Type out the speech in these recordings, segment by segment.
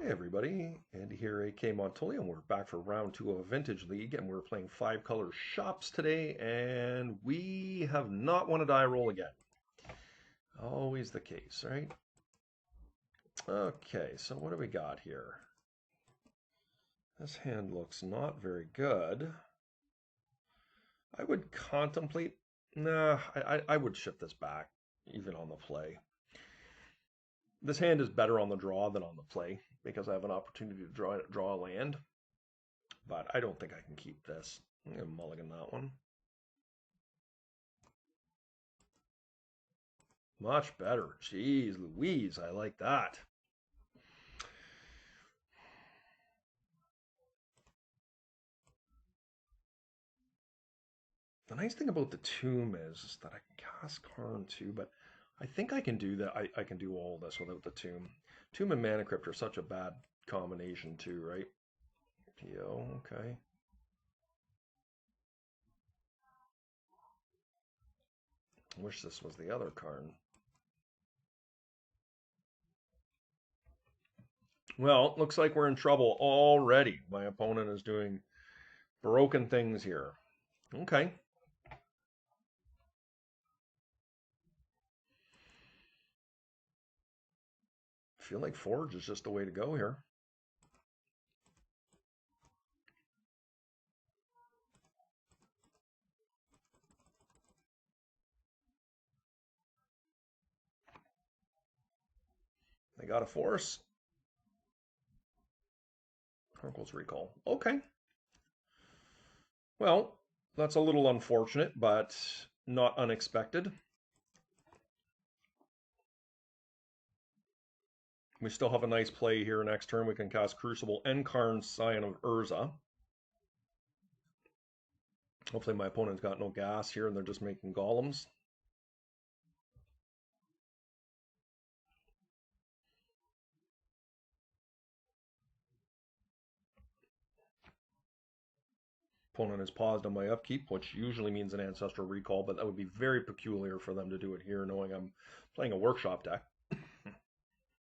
Hey everybody, Andy here, AK Montoli, and we're back for round 2 of a Vintage League, and we're playing 5-color shops today, and we have not won a die roll again. Always the case, right? Okay, so what do we got here? This hand looks not very good. I would contemplate... Nah, I would ship this back, even on the play. This hand is better on the draw than on the play, because I have an opportunity to draw a land. But I don't think I can keep this. I'm going to mulligan that one. Much better. Jeez Louise, I like that. The nice thing about the tomb is that I can cast Karn too, but I think I can do that. I can do all this without the tomb. Tomb and Mana Crypt are such a bad combination too, right? PO, okay. I wish this was the other Karn. Well, looks like we're in trouble already. My opponent is doing broken things here. Okay. I feel like Forge is just the way to go here. They got a force. Uncle's recall. Okay. Well, that's a little unfortunate, but not unexpected. We still have a nice play here next turn. We can cast Crucible and Karn's Scion of Urza. Hopefully my opponent's got no gas here and they're just making golems. Opponent has paused on my upkeep, which usually means an Ancestral Recall, but that would be very peculiar for them to do it here, knowing I'm playing a Workshop deck.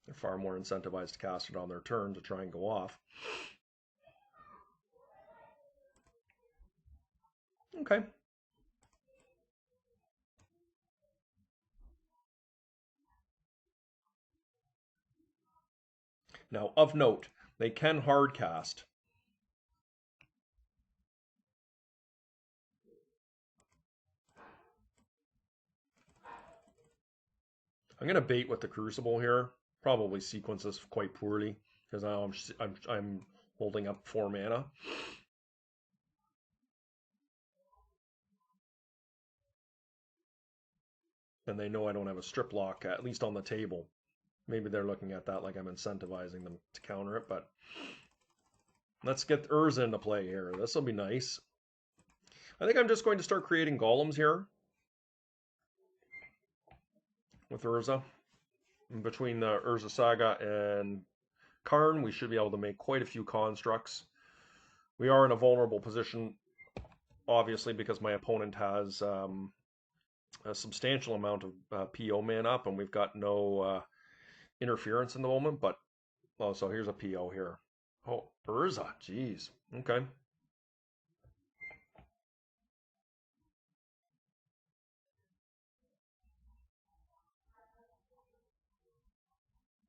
They're far more incentivized to cast it on their turn to try and go off. Okay. Now, of note, they can hard cast. I'm going to bait with the Crucible here. Probably sequence this quite poorly because now I'm holding up 4 mana. And they know I don't have a strip lock, at least on the table. Maybe they're looking at that like I'm incentivizing them to counter it, but let's get Urza into play here. This will be nice. I think I'm just going to start creating golems here with Urza. In between the Urza Saga and Karn, we should be able to make quite a few constructs. We are in a vulnerable position, obviously, because my opponent has a substantial amount of PO man up, and we've got no interference in the moment. But oh, so here's a PO here. Oh, Urza, jeez. Okay.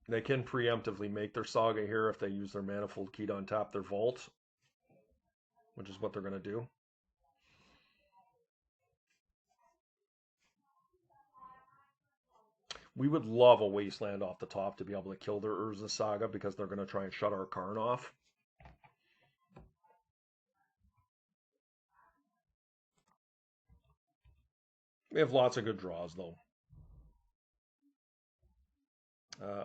They can preemptively make their Saga here if they use their Manifold Key to untap their Vault, which is what they're going to do. We would love a Wasteland off the top to be able to kill their Urza Saga because they're going to try and shut our Karn off. We have lots of good draws, though.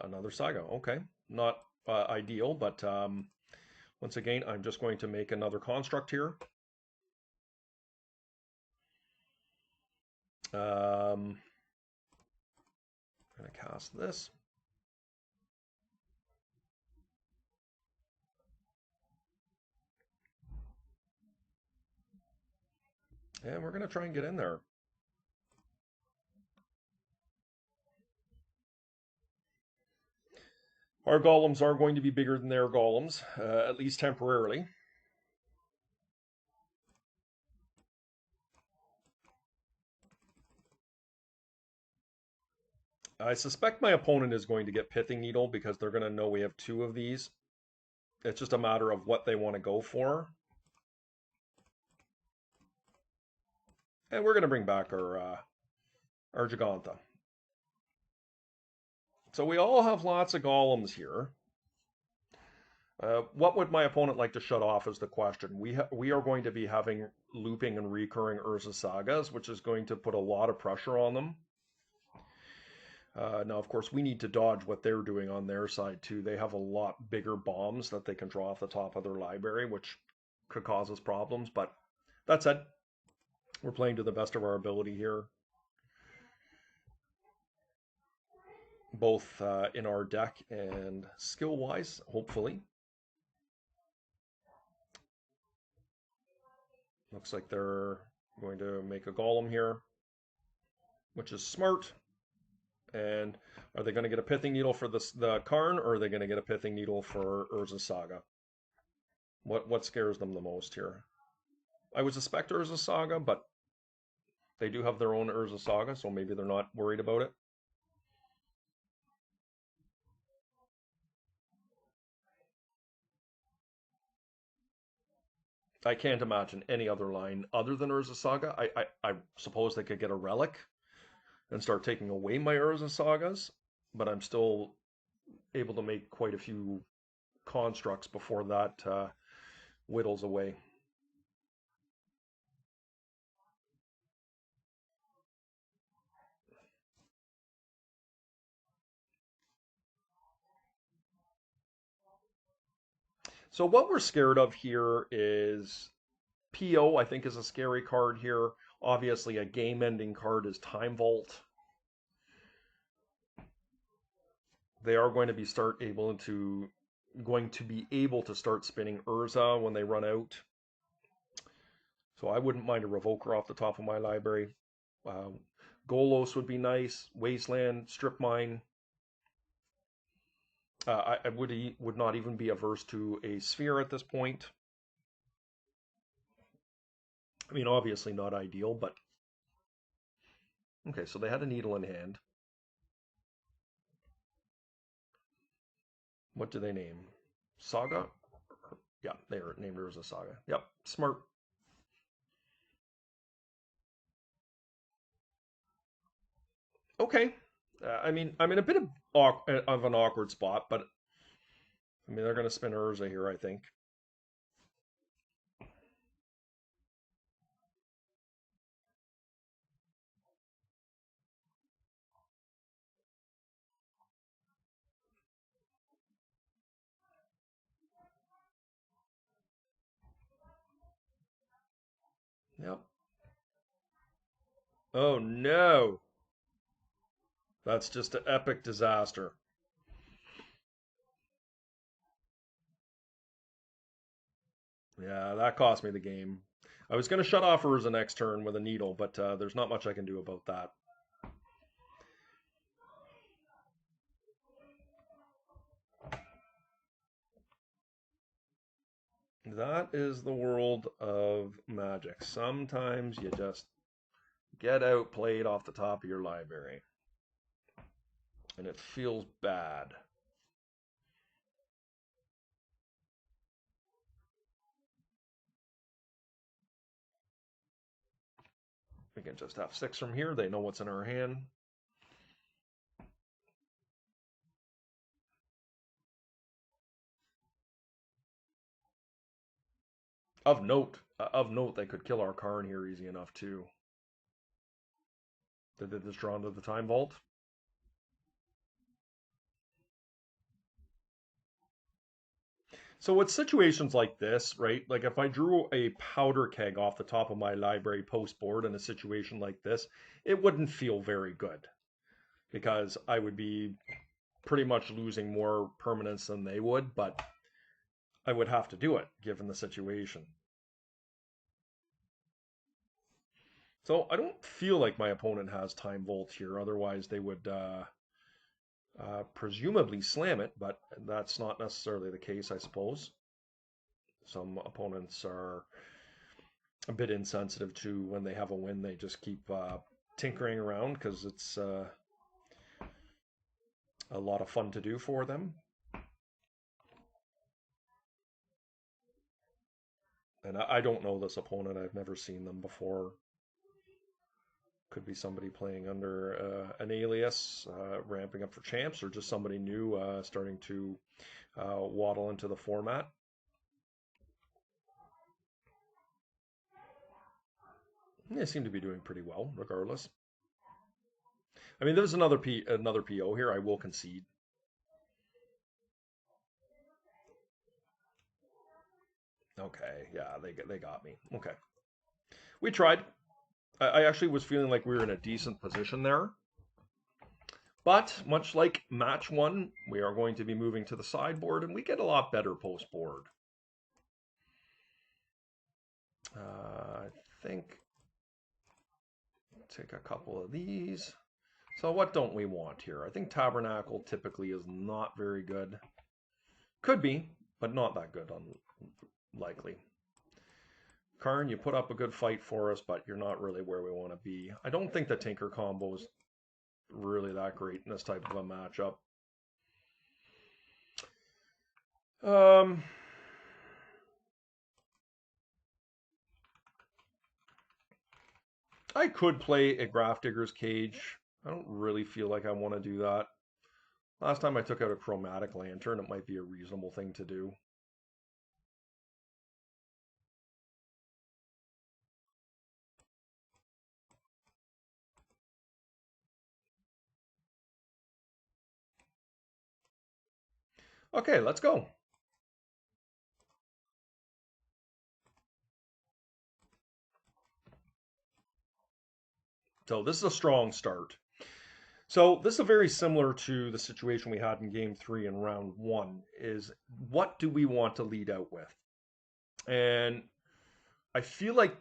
Another Saga. Okay. Not ideal, but once again, I'm just going to make another construct here. I'm going to cast this. And we're going to try and get in there. Our golems are going to be bigger than their golems, at least temporarily. I suspect my opponent is going to get Pithing Needle because they're going to know we have two of these. It's just a matter of what they want to go for. And we're going to bring back our Giganta. So we all have lots of golems here. What would my opponent like to shut off is the question. We are going to be having looping and recurring Urza Sagas, which is going to put a lot of pressure on them. Now, of course, we need to dodge what they're doing on their side, too. They have a lot bigger bombs that they can draw off the top of their library, which could cause us problems. But that said, we're playing to the best of our ability here. Both in our deck and skill-wise, hopefully. Looks like they're going to make a golem here, which is smart. And are they going to get a Pithing Needle for the Karn, or are they going to get a Pithing Needle for Urza Saga? What scares them the most here? I would suspect Urza Saga, but they do have their own Urza Saga, so maybe they're not worried about it. I can't imagine any other line other than Urza Saga. I suppose they could get a Relic and start taking away my Urza Sagas, but I'm still able to make quite a few constructs before that whittles away. So what we're scared of here is PO, I think, is a scary card here. Obviously, a game-ending card is Time Vault. They are going to be able to start spinning Urza when they run out. So I wouldn't mind a Revoker off the top of my library. Golos would be nice. Wasteland, Strip Mine. I would not even be averse to a Sphere at this point. I mean, obviously not ideal, but... Okay, so they had a Needle in hand. What do they name? Saga? Yeah, they are named her as a Saga. Yep, smart. Okay. I mean, I'm in a bit of an awkward spot, but I mean, they're going to spin Urza here, I think. Yep. Oh no. That's just an epic disaster. Yeah, that cost me the game. I was going to shut off Urza next turn with a Needle, but there's not much I can do about that. That is the world of Magic. Sometimes you just get outplayed off the top of your library. And it feels bad. We can just have 6 from here. They know what's in our hand. Of note, they could kill our Karn here easy enough too. Did they just draw into the Time Vault? So with situations like this, right? Like if I drew a powder keg off the top of my library post board in a situation like this, it wouldn't feel very good because I would be pretty much losing more permanence than they would, but I would have to do it given the situation. So I don't feel like my opponent has Time Vault here. Otherwise, they would presumably slam it, but that's not necessarily the case, I suppose. Some opponents are a bit insensitive to when they have a win. They just keep tinkering around because it's a lot of fun to do for them. And I don't know this opponent. I've never seen them before. Could be somebody playing under an alias, ramping up for champs, or just somebody new starting to waddle into the format. They seem to be doing pretty well, regardless. I mean, there's another PO here. I will concede. Okay, yeah, they got me. Okay, we tried. I actually was feeling like we were in a decent position there. But much like match one, we are going to be moving to the sideboard, and we get a lot better post board. I think take a couple of these. So what don't we want here? I think Tabernacle typically is not very good. Could be, but not that good, unlikely. Karn, you put up a good fight for us, but you're not really where we want to be. I don't think the Tinker combo is really that great in this type of a matchup. I could play a Grafdigger's Cage. I don't really feel like I want to do that. Last time I took out a Chromatic Lantern, it might be a reasonable thing to do. Okay, let's go. So this is a strong start. So this is very similar to the situation we had in game 3 in round 1, is what do we want to lead out with? And I feel like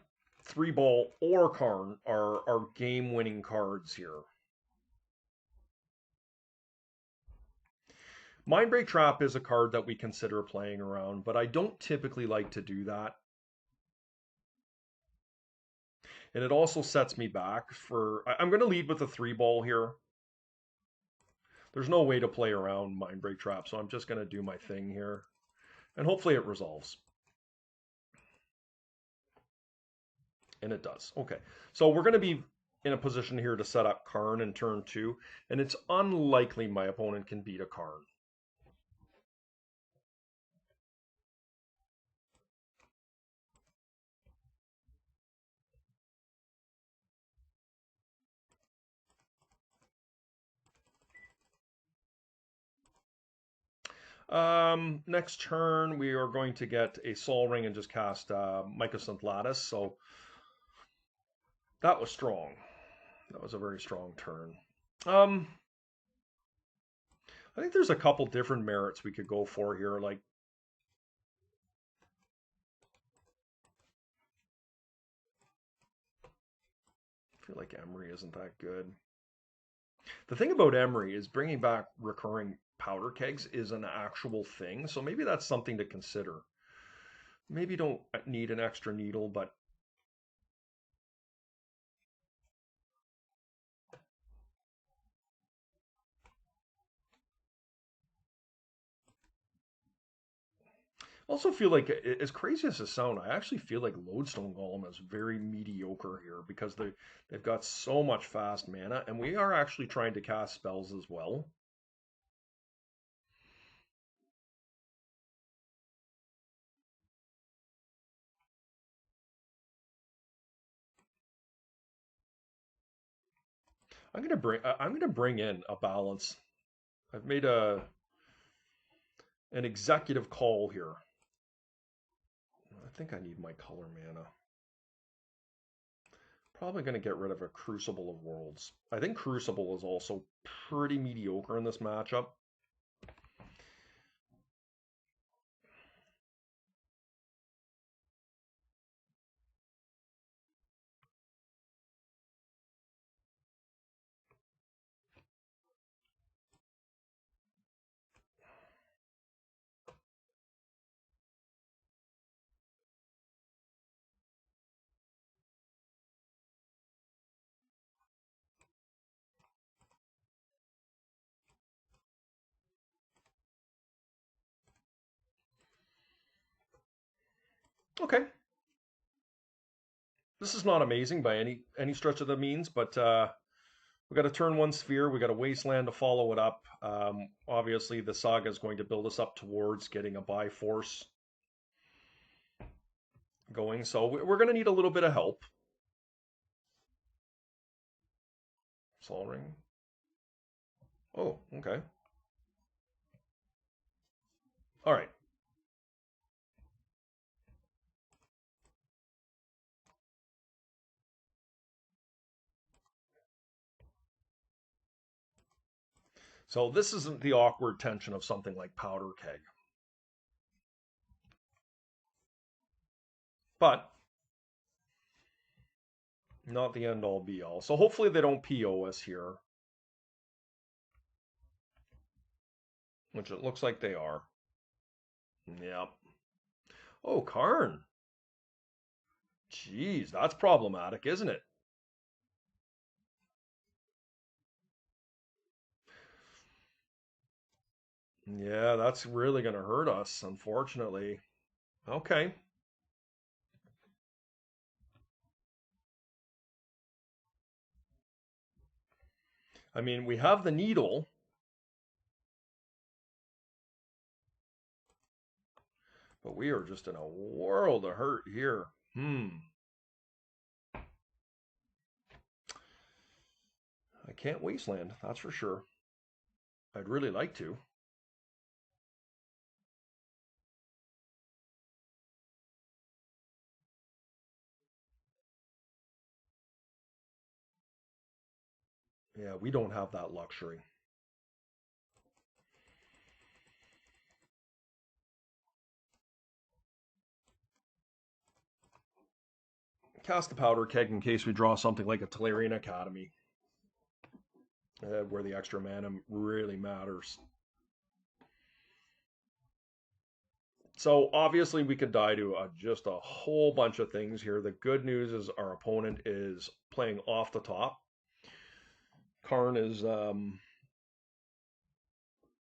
3-Ball or Karn are game-winning cards here. Mindbreak Trap is a card that we consider playing around, but I don't typically like to do that. And it also sets me back for... I'm going to lead with a 3-Ball here. There's no way to play around Mindbreak Trap, so I'm just going to do my thing here. And hopefully it resolves. And it does. Okay, so we're going to be in a position here to set up Karn in turn 2, and it's unlikely my opponent can beat a Karn. Next turn, we are going to get a Sol Ring and just cast Mycosynth Lattice, so that was strong. That was a very strong turn. I think there's a couple different merits we could go for here, like I feel like Emery isn't that good. The thing about Emery is bringing back recurring powder kegs is an actual thing, so maybe that's something to consider. Maybe you don't need an extra needle, but I also feel like, as crazy as it sounds, I actually feel like Lodestone Golem is very mediocre here because they've got so much fast mana, and we are actually trying to cast spells as well. I'm gonna bring in a balance. I've made an executive call here. I think I need my color mana. Probably going to get rid of a Crucible of Worlds. I think Crucible is also pretty mediocre in this matchup. Okay. This is not amazing by any stretch of the means, but we got a turn one sphere. We got a wasteland to follow it up. Obviously, the saga is going to build us up towards getting a buy force going. So we're going to need a little bit of help. Sol Ring. Oh, okay. All right. So this isn't the awkward tension of something like Powder Keg. But not the end all be all. So hopefully they don't PO us here, which it looks like they are. Yep. Oh, Karn. Jeez, that's problematic, isn't it? Yeah, that's really going to hurt us, unfortunately. Okay. I mean, we have the needle, but we are just in a world of hurt here. I can't wasteland, that's for sure. I'd really like to. Yeah, we don't have that luxury. Cast the Powder Keg in case we draw something like a Tolarian Academy, where the extra mana really matters. So obviously we could die to just a whole bunch of things here. The good news is our opponent is playing off the top. Karn is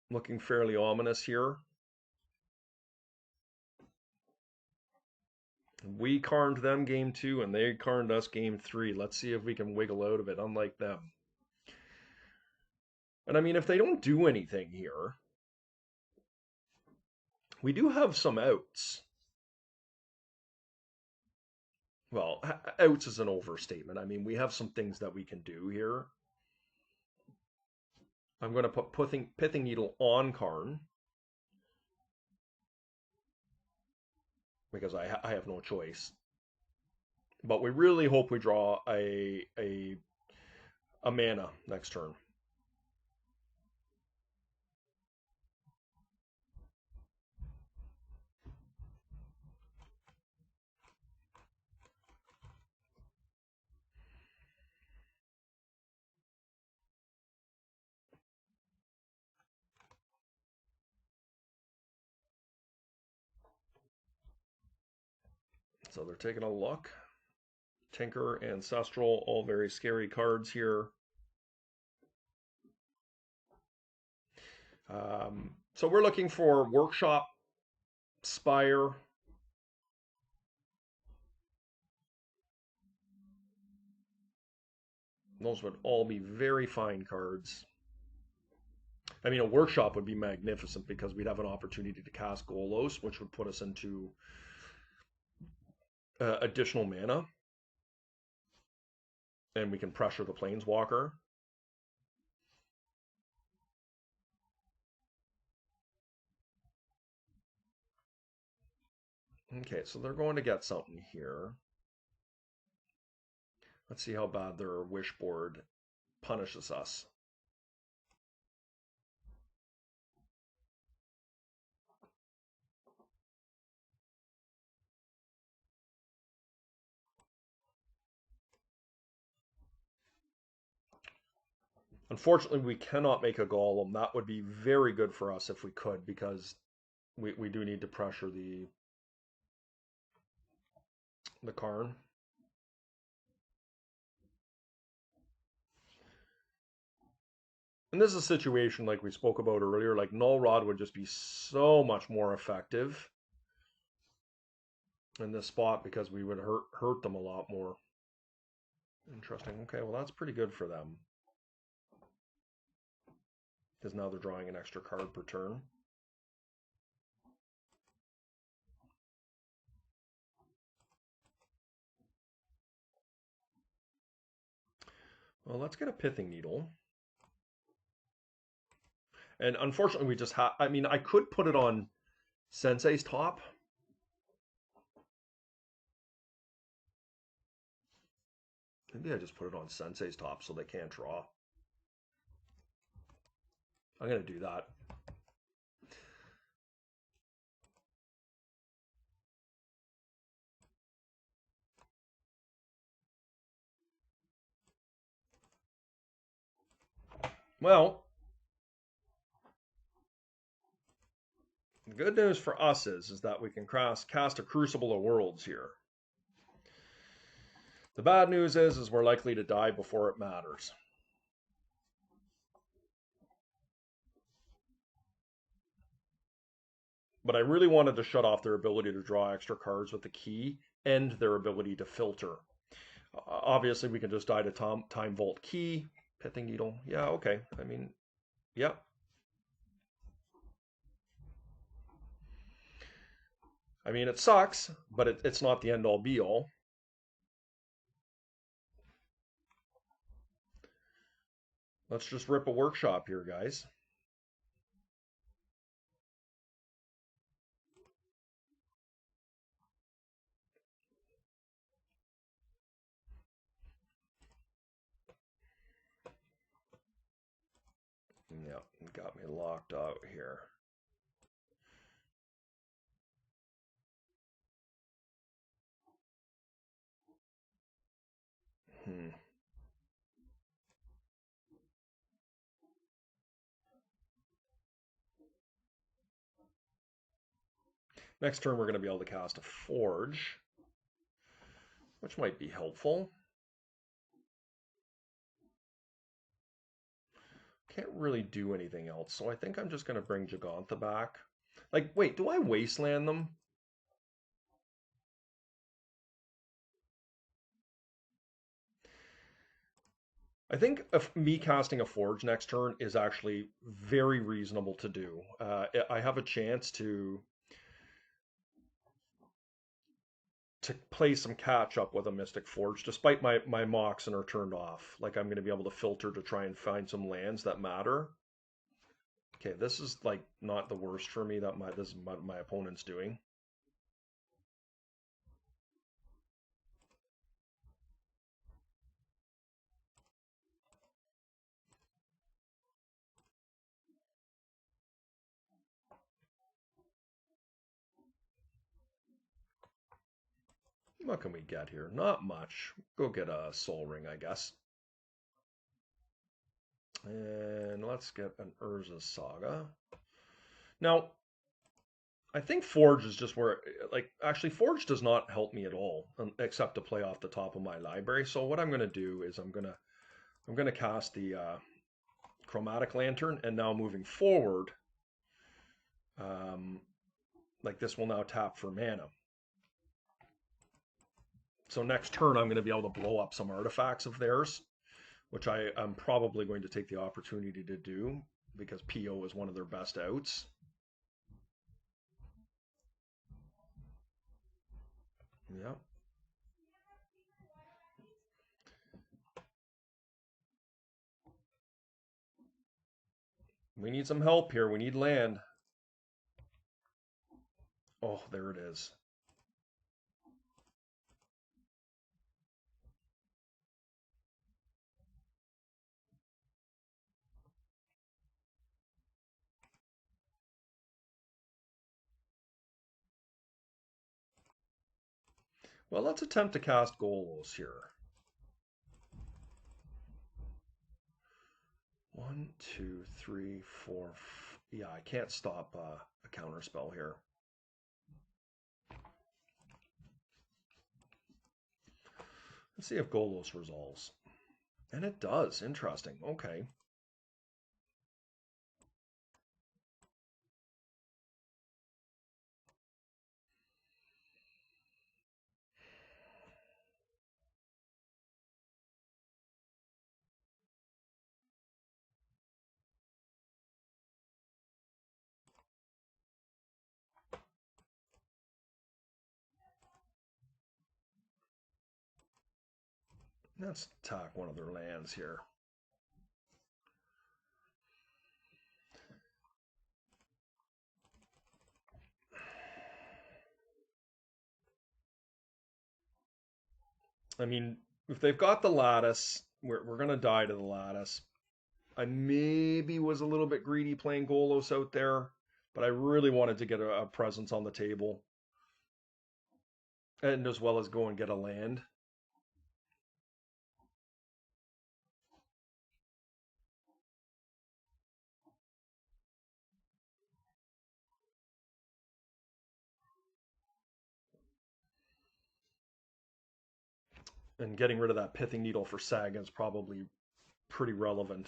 looking fairly ominous here. We Karned them game 2 and they Karned us game 3. Let's see if we can wiggle out of it, unlike them. And I mean, if they don't do anything here, we do have some outs. Well, outs is an overstatement. I mean, we have some things that we can do here. I'm going to put Pithing Needle on Karn, because I have no choice. But we really hope we draw a mana next turn. So they're taking a look. Tinker, Ancestral, all very scary cards here. So we're looking for Workshop, Spire. Those would all be very fine cards. I mean, a Workshop would be magnificent because we'd have an opportunity to cast Golos, which would put us into additional mana. And we can pressure the Planeswalker. Okay, so they're going to get something here. Let's see how bad their wish board punishes us. Unfortunately, we cannot make a Golem. That would be very good for us if we could, because we do need to pressure the Karn. And this is a situation like we spoke about earlier, like Null Rod would just be so much more effective. in this spot because we would hurt them a lot more. Interesting. Okay, well that's pretty good for them. Because now they're drawing an extra card per turn. Well, let's get a Pithing Needle. And unfortunately, we just have... I mean, I could put it on Sensei's top. Maybe I just put it on Sensei's top so they can't draw. I'm going to do that. Well, the good news for us is that we can cast a Crucible of Worlds here. The bad news is we're likely to die before it matters. But I really wanted to shut off their ability to draw extra cards with the key and their ability to filter. Obviously, we can just die to Time Vault Key, Pithing Needle. Yeah, okay. I mean, yeah. I mean, it sucks, but it's not the end-all be-all. Let's just rip a workshop here, guys. Yep, got me locked out here. Next turn, we're going to be able to cast a Forge, which might be helpful. Can't really do anything else, so I think I'm just going to bring Gigantha back. Like, wait, do I Wasteland them? I think me casting a Forge next turn is actually very reasonable to do. I have a chance to play some catch up with a Mystic Forge, despite my Moxen are turned off. Like, I'm going to be able to filter to try and find some lands that matter. Okay, this is like not the worst for me that this is what my opponent's doing. What can we get here? Not much. Go get a Soul Ring, I guess. And let's get an Urza Saga. Now, I think Forge is just where, like, actually Forge does not help me at all, except to play off the top of my library. So what I'm going to do is I'm going to cast the Chromatic Lantern, and now moving forward, like this will now tap for mana. So next turn, I'm going to be able to blow up some artifacts of theirs, which I am probably going to take the opportunity to do because PO is one of their best outs. Yeah. We need some help here. We need land. Oh, there it is. Well, let's attempt to cast Golos here. 1, 2, 3, 4. Yeah, I can't stop a counterspell here. Let's see if Golos resolves. And it does. Interesting. Okay. Let's attack one of their lands here. I mean, if they've got the lattice, we're going to die to the lattice. I maybe was a little bit greedy playing Golos out there, but I really wanted to get a presence on the table. And as well as go and get a land. And getting rid of that Pithing Needle for Saga is probably pretty relevant.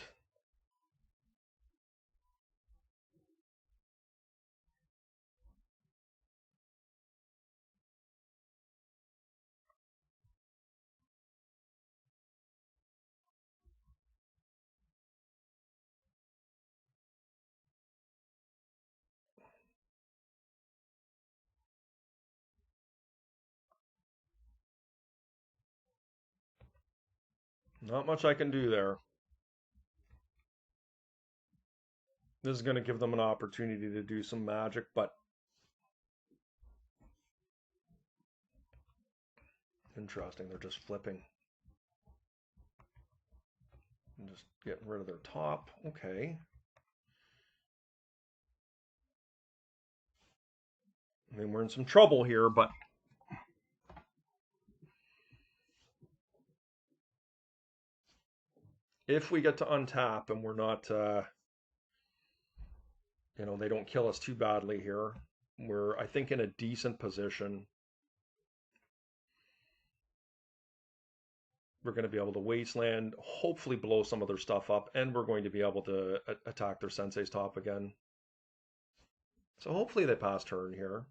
Not much I can do there. This is going to give them an opportunity to do some magic, but interesting. They're just flipping. And just getting rid of their top. Okay. I mean, we're in some trouble here, but if we get to untap and we're not, you know, they don't kill us too badly here, we're, I think, in a decent position. We're going to be able to wasteland, hopefully blow some of their stuff up, and we're going to be able to attack their Sensei's top again. So hopefully they pass turn here.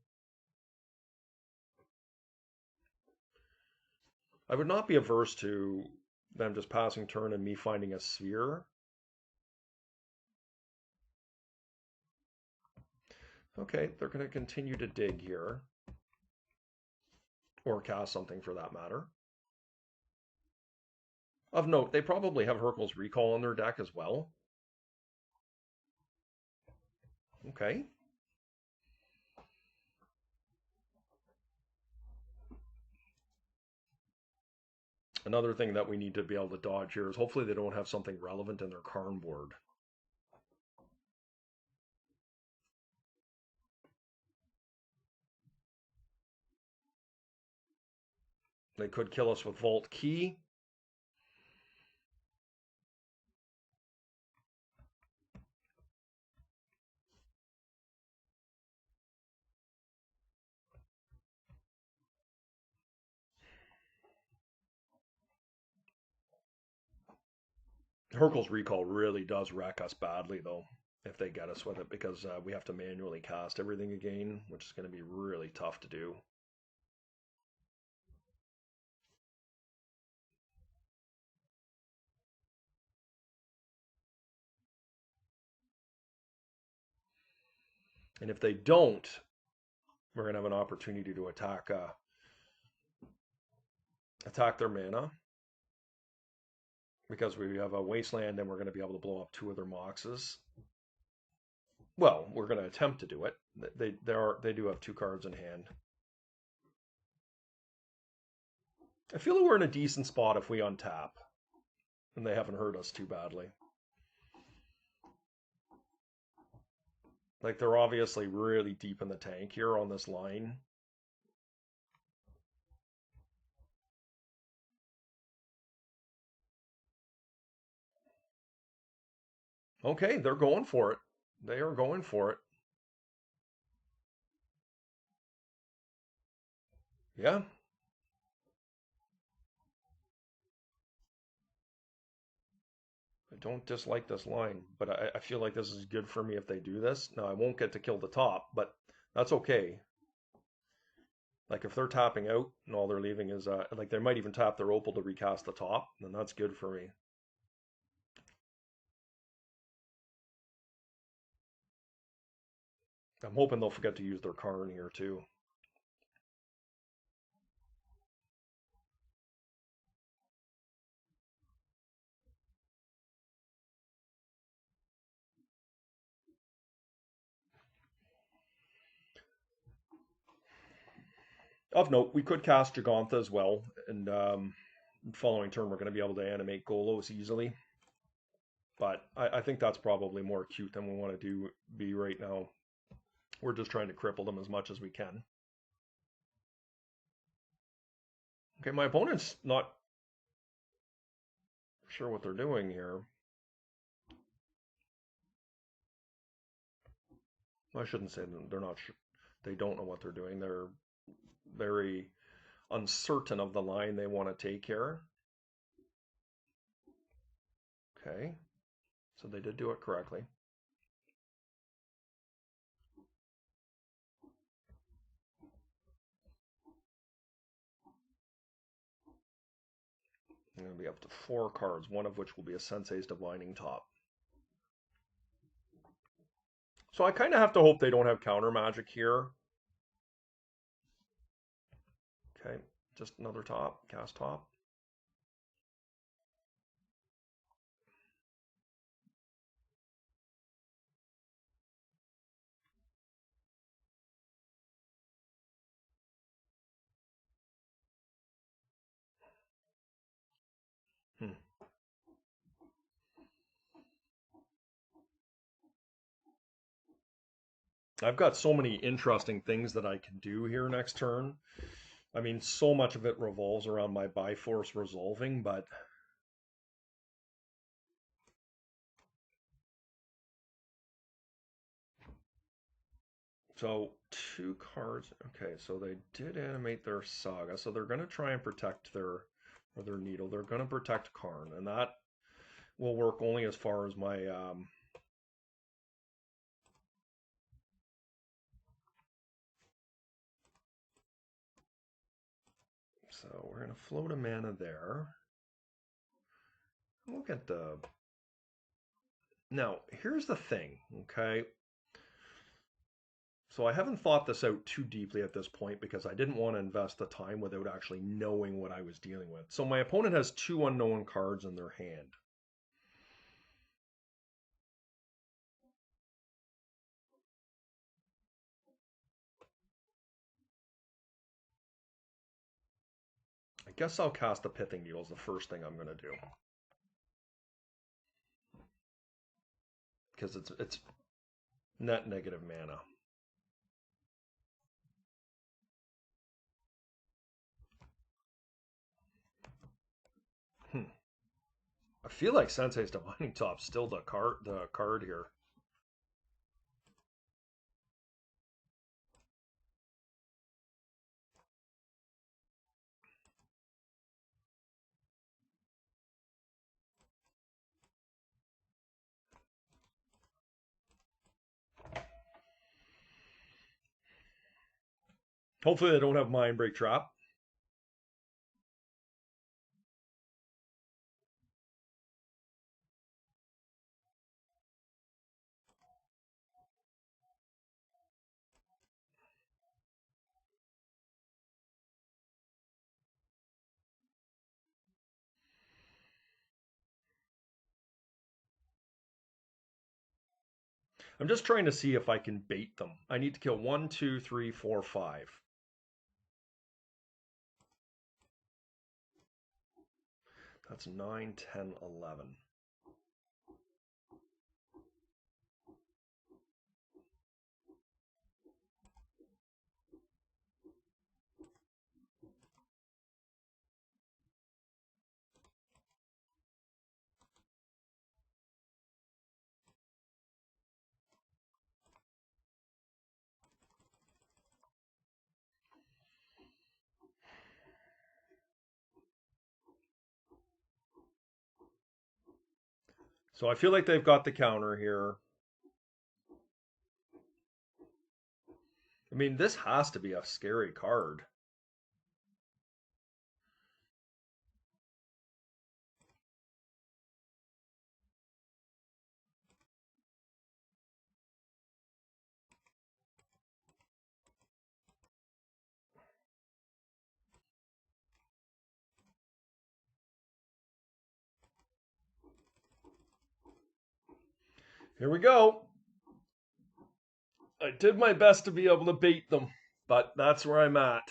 I would not be averse to them just passing turn and me finding a sphere. Okay, they're going to continue to dig here. Or cast something for that matter. Of note, they probably have Hurkyl's Recall on their deck as well. Okay. Another thing that we need to be able to dodge here is hopefully they don't have something relevant in their Karn board. They could kill us with Vault Key. Hurkyl's Recall really does wreck us badly, though, if they get us with it, because we have to manually cast everything again, which is going to be really tough to do. And if they don't, we're going to have an opportunity to attack their mana. Because we have a wasteland and we're going to be able to blow up 2 of their Moxes. Well, we're going to attempt to do it. They do have 2 cards in hand. I feel that we're in a decent spot if we untap. And they haven't hurt us too badly. Like, they're obviously really deep in the tank here on this line. Okay, they're going for it. They are going for it. Yeah. I don't dislike this line, but I feel like this is good for me if they do this. Now, I won't get to kill the top, but that's okay. Like, if they're tapping out and all they're leaving is, like, they might even tap their Opal to recast the top, then that's good for me. I'm hoping they'll forget to use their Karn here, too. Of note, we could cast Gigantha as well, and following turn we're going to be able to animate Golos easily. But I think that's probably more acute than we want to be right now. We're just trying to cripple them as much as we can. Okay, my opponent's not sure what they're doing here. I shouldn't say they're not sure. They don't know what they're doing. They're very uncertain of the line they want to take here. Okay, so they did do it correctly. I'm going to be up to 4 cards, one of which will be a Sensei's Divining Top. So I kind of have to hope they don't have counter magic here. Okay, just another top, cast top. I've got so many interesting things that I can do here next turn. I mean, so much of it revolves around my Biforce resolving, but so 2 cards. Okay, so they did animate their Saga, so they're going to try and protect their Needle. They're going to protect Karn, and that will work only as far as my so we're going to float a mana there. We'll get the... Now, here's the thing, okay? So I haven't thought this out too deeply at this point because I didn't want to invest the time without actually knowing what I was dealing with. So my opponent has 2 unknown cards in their hand. I guess I'll cast the Pithing Needle is the first thing I'm going to do. Because it's net negative mana. I feel like Sensei's Divining Top's still the card here. Hopefully they don't have Mindbreak Trap. I'm just trying to see if I can bait them. I need to kill 1, 2, 3, 4, 5. That's 9, 10, 11. So I feel like they've got the counter here. I mean, this has to be a scary card. Here we go. I did my best to be able to bait them, but that's where I'm at.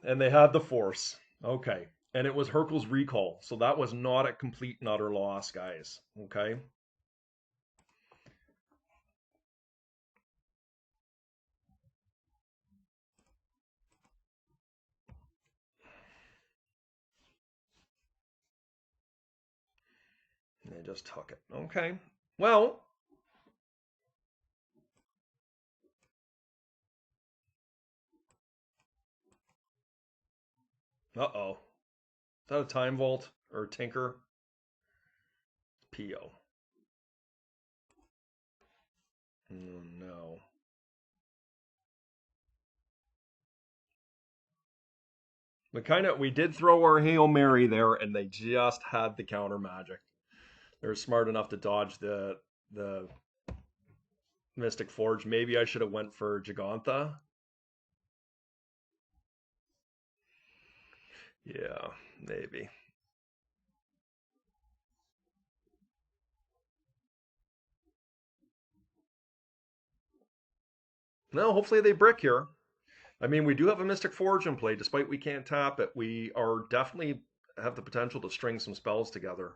And they had the force. Okay. And it was Hercule's recall. So that was not a complete and utter loss, guys. Okay. And they just took it. Okay. Well, uh-oh. Is that a time vault or a tinker? PO. Oh, no. We did throw our Hail Mary there and they just had the counter magic. They were smart enough to dodge the Mystic Forge. Maybe I should have went for Gigantha. Yeah, maybe. No, hopefully they brick here. I mean, we do have a Mystic Forge in play. Despite we can't tap it, we are definitely have the potential to string some spells together.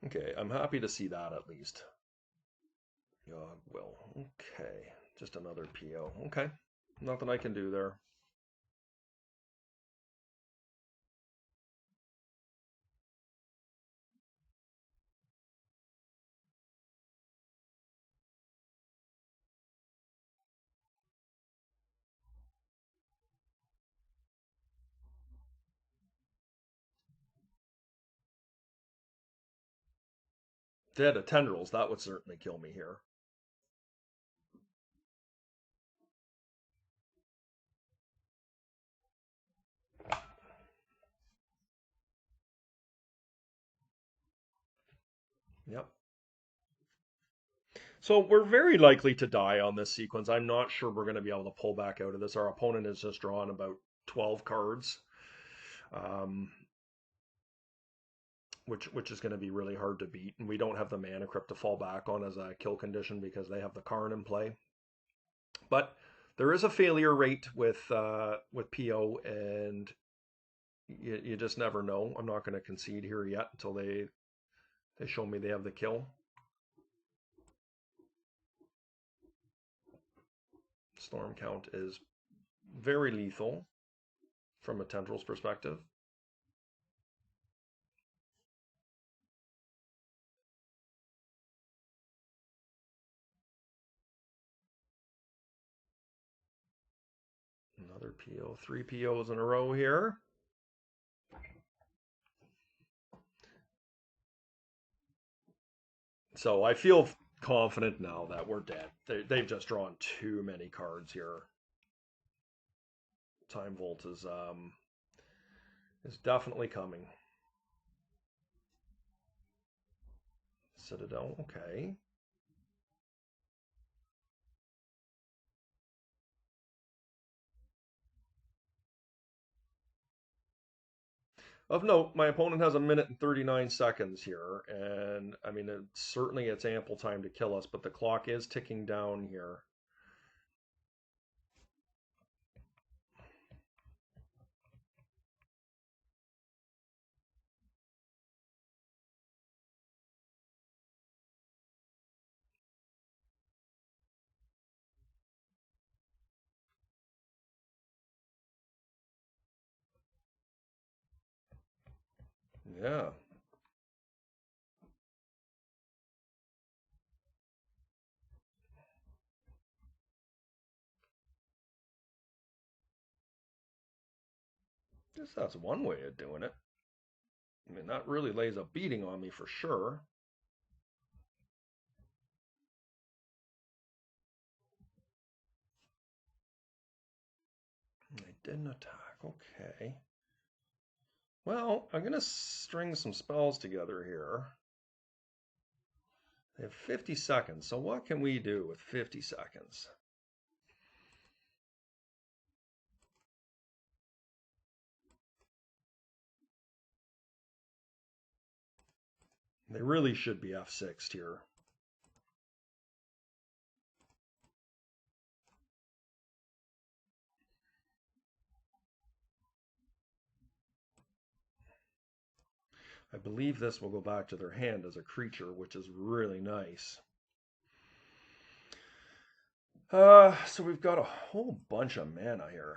Okay, I'm happy to see that at least. God will. Okay, just another PO. Okay, nothing I can do there. Dead of Tendrils, that would certainly kill me here. Yep. So we're very likely to die on this sequence. I'm not sure we're going to be able to pull back out of this. Our opponent has just drawn about 12 cards, um, which is going to be really hard to beat. And we don't have the mana crypt to fall back on as a kill condition because they have the Karn in play. But there is a failure rate with PO, and you just never know. I'm not going to concede here yet until they show me they have the kill. Storm Count is very lethal from a Tendrils perspective. Another PO, 3 POs in a row here. So I feel confident now that we're dead. They've just drawn too many cards here. Time Vault is definitely coming. Citadel, okay. Of note, my opponent has a minute and 39 seconds here, and I mean, certainly it's ample time to kill us, but the clock is ticking down here. Yeah. Guess that's one way of doing it. I mean, that really lays a beating on me for sure. They didn't attack. Okay. Well, I'm going to string some spells together here. They have 50 seconds, so what can we do with 50 seconds? They really should be F6'd here. I believe this will go back to their hand as a creature, which is really nice. So we've got a whole bunch of mana here.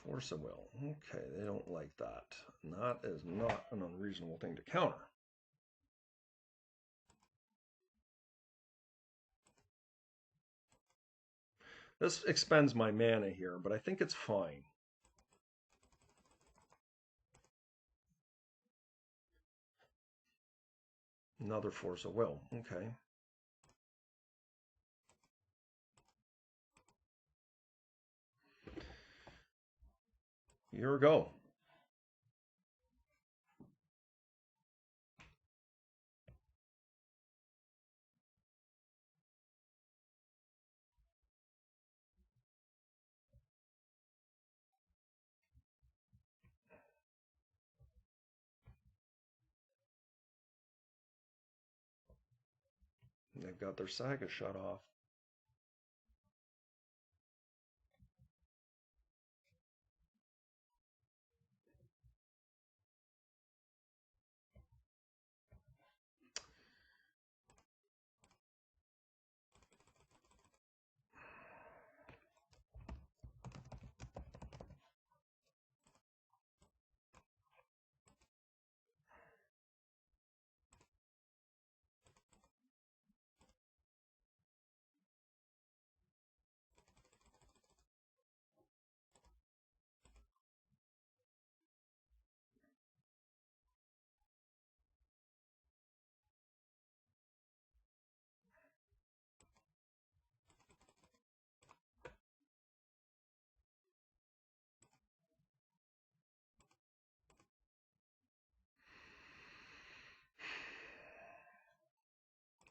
Force of will. Okay, they don't like that. That is not an unreasonable thing to counter. This expends my mana here, but I think it's fine. Another force of will. Okay. Here we go. They've got their saga shut off.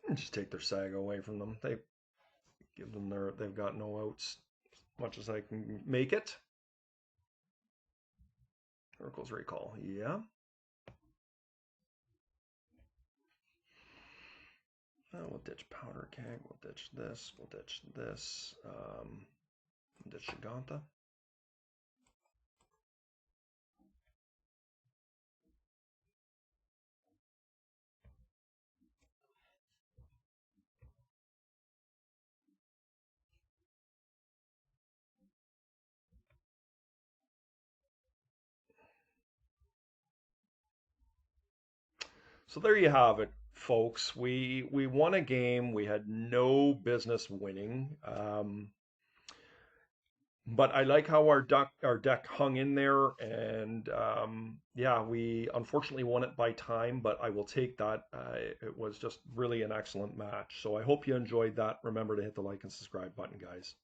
And just take their saga away from them. They give them they've got no outs as much as I can make it. Oracle's Recall, yeah. We'll ditch Powder Keg, we'll ditch this, we'll ditch this, ditch Giganta. So there you have it, folks. We won a game we had no business winning. But I like how our deck hung in there, and yeah, we unfortunately won it by time, but I will take that. It was just really an excellent match. So I hope you enjoyed that. Remember to hit the like and subscribe button, guys.